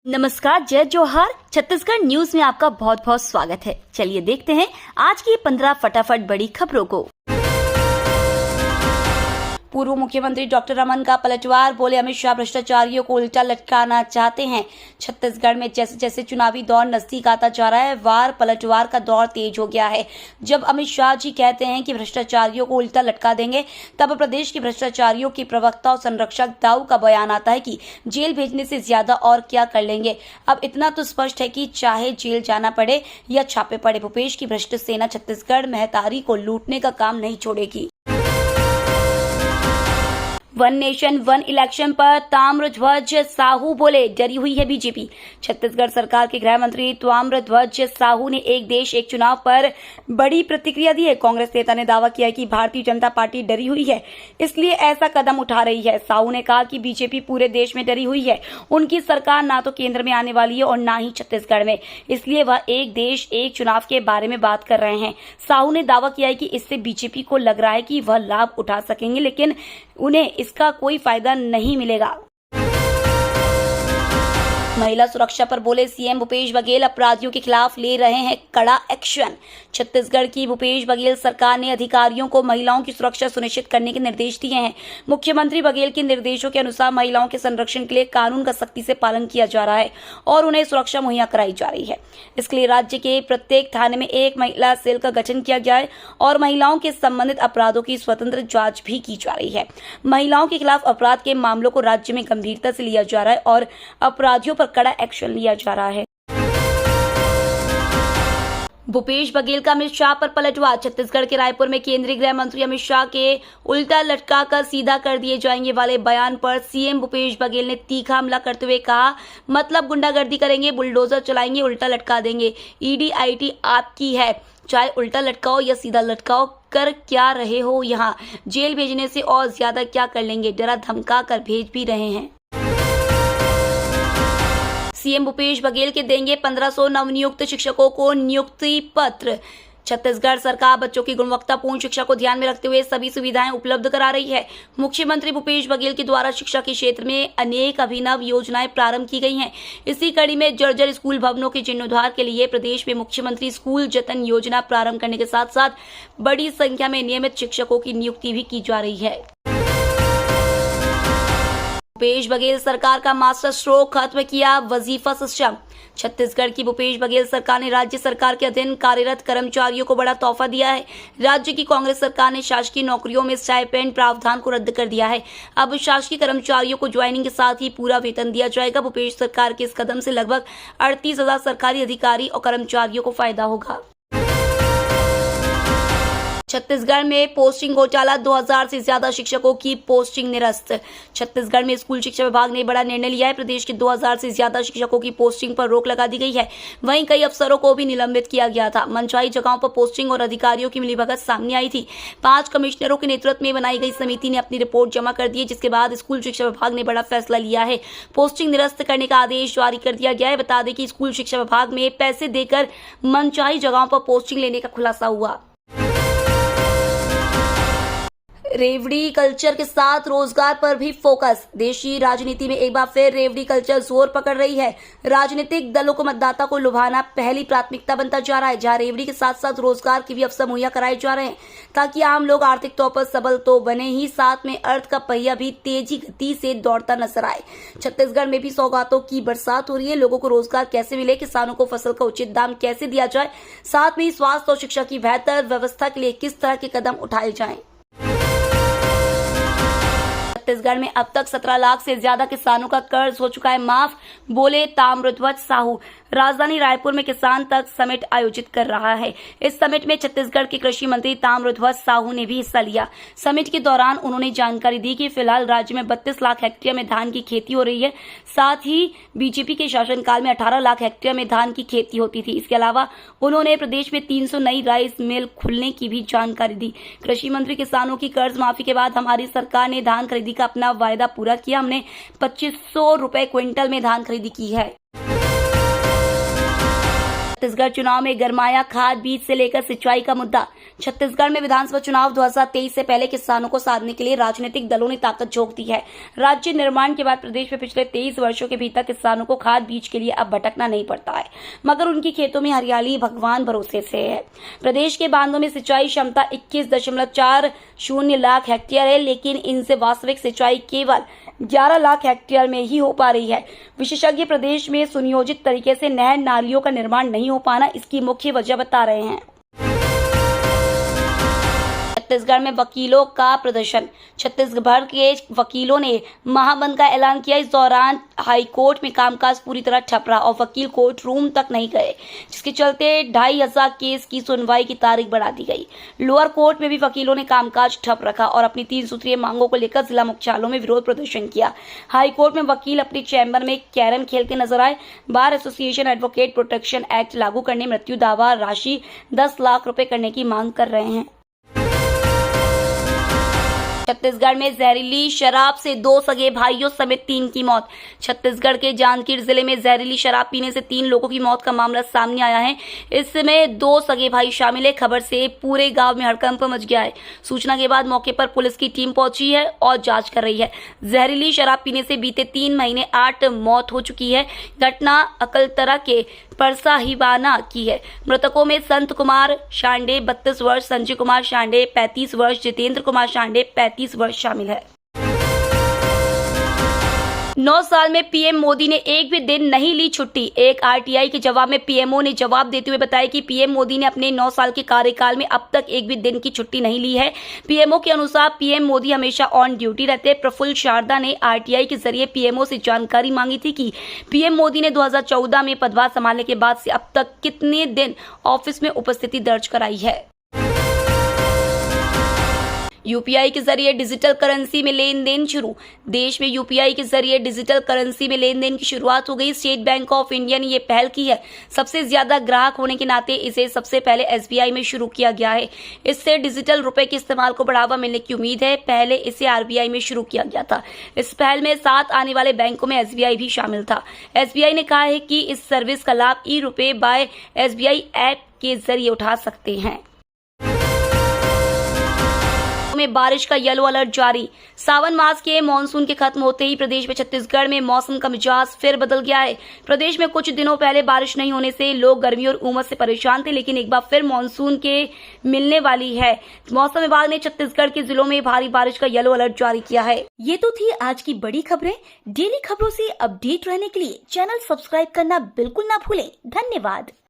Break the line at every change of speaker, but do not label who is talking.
नमस्कार, जय जोहार। छत्तीसगढ़ न्यूज में आपका बहुत बहुत स्वागत है। चलिए देखते हैं आज की 15 फटाफट बड़ी खबरों को। पूर्व मुख्यमंत्री डॉक्टर रमन का पलटवार, बोले अमित शाह भ्रष्टाचारियों को उल्टा लटकाना चाहते हैं। छत्तीसगढ़ में जैसे जैसे चुनावी दौर नजदीक आता जा रहा है, वार पलटवार का दौर तेज हो गया है। जब अमित शाह जी कहते हैं कि भ्रष्टाचारियों को उल्टा लटका देंगे, तब प्रदेश के भ्रष्टाचारियों की प्रवक्ता और संरक्षक दाऊ का बयान आता है कि जेल भेजने से ज्यादा और क्या कर लेंगे। अब इतना तो स्पष्ट है कि चाहे जेल जाना पड़े या छापे पड़े, भूपेश की भ्रष्ट सेना छत्तीसगढ़ महतारी को लूटने का काम नहीं छोड़ेगी। वन नेशन वन इलेक्शन पर ताम्रध्वज साहू बोले डरी हुई है बीजेपी। छत्तीसगढ़ सरकार के गृह मंत्री ताम्रध्वज साहू ने एक देश एक चुनाव पर बड़ी प्रतिक्रिया दी है। कांग्रेस नेता ने दावा किया कि भारतीय जनता पार्टी डरी हुई है, इसलिए ऐसा कदम उठा रही है। साहू ने कहा कि बीजेपी पूरे देश में डरी हुई है। उनकी सरकार ना तो केंद्र में आने वाली है और ना ही छत्तीसगढ़ में, इसलिए वह एक देश एक चुनाव के बारे में बात कर रहे हैं। साहू ने दावा किया है कि इससे बीजेपी को लग रहा है कि वह लाभ उठा सकेंगे, लेकिन उन्हें इसका कोई फायदा नहीं मिलेगा। महिला सुरक्षा पर बोले सीएम भूपेश बघेल, अपराधियों के खिलाफ ले रहे हैं कड़ा एक्शन। छत्तीसगढ़ की भूपेश बघेल सरकार ने अधिकारियों को महिलाओं की सुरक्षा सुनिश्चित करने के निर्देश दिए हैं। मुख्यमंत्री बघेल के निर्देशों के अनुसार महिलाओं के संरक्षण के लिए कानून का सख्ती से पालन किया जा रहा है और उन्हें सुरक्षा मुहैया कराई जा रही है। इसके लिए राज्य के प्रत्येक थाने में एक महिला सेल का गठन किया गया है और महिलाओं के संबंधित अपराधों की स्वतंत्र जांच भी की जा रही है। महिलाओं के खिलाफ अपराध के मामलों को राज्य में गंभीरता से लिया जा रहा है और अपराधियों पर कड़ा एक्शन लिया जा रहा है। भूपेश बघेल का अमित शाह पर पलटवार। छत्तीसगढ़ के रायपुर में केंद्रीय गृह मंत्री अमित शाह के उल्टा लटकाकर सीधा कर दिए जाएंगे वाले बयान पर सीएम भूपेश बघेल ने तीखा हमला करते हुए कहा, मतलब गुंडागर्दी करेंगे, बुलडोजर चलाएंगे, उल्टा लटका देंगे। ईडी आईटी आपकी है, चाहे उल्टा लटकाओ या सीधा लटकाओ, कर क्या रहे हो यहाँ? जेल भेजने से और ज्यादा क्या कर लेंगे? डरा धमका कर भेज भी रहे हैं। सीएम भूपेश बघेल के देंगे 1500 नवनियुक्त शिक्षकों को नियुक्ति पत्र। छत्तीसगढ़ सरकार बच्चों की गुणवत्तापूर्ण शिक्षा को ध्यान में रखते हुए सभी सुविधाएं उपलब्ध करा रही है। मुख्यमंत्री भूपेश बघेल के द्वारा शिक्षा के क्षेत्र में अनेक अभिनव योजनाएं प्रारंभ की गई हैं। इसी कड़ी में जर्जर स्कूल भवनों के जीर्णोद्धार के लिए प्रदेश में मुख्यमंत्री स्कूल जतन योजना प्रारंभ करने के साथ साथ बड़ी संख्या में नियमित शिक्षकों की नियुक्ति भी की जा रही है। भूपेश बघेल सरकार का मास्टर स्ट्रोक खत्म किया वजीफा सिस्टम। छत्तीसगढ़ की भूपेश बघेल सरकार ने राज्य सरकार के अधीन कार्यरत कर्मचारियों को बड़ा तोहफा दिया है। राज्य की कांग्रेस सरकार ने शासकीय नौकरियों में स्टाइपेंड प्रावधान को रद्द कर दिया है। अब शासकीय कर्मचारियों को ज्वाइनिंग के साथ ही पूरा वेतन दिया जाएगा। भूपेश सरकार के इस कदम से लगभग 38,000 सरकारी अधिकारी और कर्मचारियों को फायदा होगा। छत्तीसगढ़ में पोस्टिंग घोटाला, 2000 से ज्यादा शिक्षकों की पोस्टिंग निरस्त। छत्तीसगढ़ में स्कूल शिक्षा विभाग ने बड़ा निर्णय लिया है। प्रदेश के 2000 से ज्यादा शिक्षकों की पोस्टिंग पर रोक लगा दी गई है। वहीं कई अफसरों को भी निलंबित किया गया था। मनचाही जगहों पर पोस्टिंग और अधिकारियों की मिलीभगत सामने आई थी। 5 कमिश्नरों के नेतृत्व में बनाई गई समिति ने अपनी रिपोर्ट जमा कर दी है, जिसके बाद स्कूल शिक्षा विभाग ने बड़ा फैसला लिया है। पोस्टिंग निरस्त करने का आदेश जारी कर दिया गया है। बता दें कि स्कूल शिक्षा विभाग में पैसे देकर मनचाही जगहों पर पोस्टिंग लेने का खुलासा हुआ। रेवड़ी कल्चर के साथ रोजगार पर भी फोकस। देशी राजनीति में एक बार फिर रेवड़ी कल्चर जोर पकड़ रही है। राजनीतिक दलों को मतदाता को लुभाना पहली प्राथमिकता बनता जा रहा है, जहां रेवड़ी के साथ साथ रोजगार के भी अवसर मुहैया कराए जा रहे हैं, ताकि आम लोग आर्थिक तौर पर सबल तो बने ही, साथ में अर्थ का पहिया भी तेजी गति से दौड़ता नजर आए। छत्तीसगढ़ में भी सौगातों की बरसात हो रही है। लोगों को रोजगार कैसे मिले, किसानों को फसल का उचित दाम कैसे दिया जाए, साथ में स्वास्थ्य और शिक्षा की बेहतर व्यवस्था के लिए किस तरह के कदम उठाए जाएं। छत्तीसगढ़ में अब तक 17 लाख से ज्यादा किसानों का कर्ज हो चुका है माफ, बोले ताम्रध्वज साहू। राजधानी रायपुर में किसान तक समिट आयोजित कर रहा है। इस समिट में छत्तीसगढ़ के कृषि मंत्री ताम्रध्वज साहू ने भी हिस्सा लिया। समिट के दौरान उन्होंने जानकारी दी कि फिलहाल राज्य में 32 लाख हेक्टेयर में धान की खेती हो रही है। साथ ही बीजेपी के शासनकाल में 18 लाख हेक्टेयर में धान की खेती होती थी। इसके अलावा उन्होंने प्रदेश में 300 नई राइस मिल खुलने की भी जानकारी दी। कृषि मंत्री किसानों की कर्ज माफी के बाद हमारी सरकार ने धान खरीदी का अपना वायदा पूरा किया। हमने 2500 रुपए क्विंटल में धान खरीदी की है। छत्तीसगढ़ चुनाव में गरमाया खाद बीज से लेकर सिंचाई का मुद्दा। छत्तीसगढ़ में विधानसभा चुनाव 2023 से पहले किसानों को साधने के लिए राजनीतिक दलों ने ताकत झोंक दी है। राज्य निर्माण के बाद प्रदेश में पिछले 23 वर्षों के भीतर किसानों को खाद बीज के लिए अब भटकना नहीं पड़ता है, मगर उनकी खेतों में हरियाली भगवान भरोसे से है। प्रदेश के बांधों में सिंचाई क्षमता 21.40 लाख हेक्टेयर है, लेकिन इनसे वास्तविक सिंचाई केवल 11 लाख हेक्टेयर में ही हो पा रही है। विशेषज्ञ प्रदेश में सुनियोजित तरीके से नहर नालियों का निर्माण नहीं हो पाना इसकी मुख्य वजह बता रहे हैं। छत्तीसगढ़ में वकीलों का प्रदर्शन। छत्तीसगढ़ के वकीलों ने महाबंद का ऐलान किया। इस दौरान हाईकोर्ट में कामकाज पूरी तरह ठप रहा और वकील कोर्ट रूम तक नहीं गए, जिसके चलते 2,500 केस की सुनवाई की तारीख बढ़ा दी गई। लोअर कोर्ट में भी वकीलों ने कामकाज ठप रखा और अपनी 3 सूत्रीय मांगों को लेकर जिला मुख्यालयों में विरोध प्रदर्शन किया। हाईकोर्ट में वकील अपने चैम्बर में कैरम खेलते नजर आए। Bar association advocate protection act लागू करने, मृत्यु दावा राशि 10 लाख रुपए करने की मांग कर रहे हैं। छत्तीसगढ़ में जहरीली शराब से 2 सगे भाइयों समेत 3 की मौत। छत्तीसगढ़ के जांजगीर जिले में जहरीली शराब पीने से 3 लोगों की मौत का मामला सामने आया है। इसमें 2 सगे भाई शामिल है। खबर से पूरे गांव में हड़कंप मच गया है। सूचना के बाद मौके पर पुलिस की टीम पहुंची है और जांच कर रही है। जहरीली शराब पीने से बीते 3 महीने 8 मौत हो चुकी है। घटना अकलतरा के परसाहिवाना की है। मृतकों में संत कुमार शांडे 32 वर्ष, संजय कुमार शांडे 35 वर्ष, जितेंद्र कुमार शांडे 35 वर्ष शामिल है। 9 साल में पीएम मोदी ने एक भी दिन नहीं ली छुट्टी। एक आरटीआई के जवाब में पीएमओ ने जवाब देते हुए बताया कि पीएम मोदी ने अपने 9 साल के कार्यकाल में अब तक एक भी दिन की छुट्टी नहीं ली है। पीएमओ के अनुसार पीएम मोदी हमेशा ऑन ड्यूटी रहते हैं। प्रफुल्ल शारदा ने आरटीआई के जरिए पीएमओ से जानकारी मांगी थी कि पीएम मोदी ने 2014 में पदभार संभालने के बाद से अब तक कितने दिन ऑफिस में उपस्थिति दर्ज कराई है। यूपीआई के जरिए डिजिटल करेंसी में लेन देन शुरू। देश में यूपीआई के जरिए डिजिटल करेंसी में लेन देन की शुरुआत हो गई। स्टेट बैंक ऑफ इंडिया ने ये पहल की है। सबसे ज्यादा ग्राहक होने के नाते इसे सबसे पहले एसबीआई में शुरू किया गया है। इससे डिजिटल रुपए के इस्तेमाल को बढ़ावा मिलने की उम्मीद है। पहले इसे आरबीआई में शुरू किया गया था। इस पहल में 7 आने वाले बैंकों में एसबीआई भी शामिल था। एसबीआई ने कहा है कि इस सर्विस का लाभ ई रुपए बाय एसबीआई ऐप के जरिए उठा सकते हैं। में बारिश का येलो अलर्ट जारी। सावन मास के मानसून के खत्म होते ही प्रदेश में छत्तीसगढ़ में मौसम का मिजाज फिर बदल गया है। प्रदेश में कुछ दिनों पहले बारिश नहीं होने से लोग गर्मी और उमस से परेशान थे, लेकिन एक बार फिर मानसून के मिलने वाली है। मौसम विभाग ने छत्तीसगढ़ के जिलों में भारी बारिश का येलो अलर्ट जारी किया है। ये तो थी आज की बड़ी खबरें। डेली खबरों से अपडेट रहने के लिए चैनल सब्सक्राइब करना बिल्कुल ना भूलें। धन्यवाद।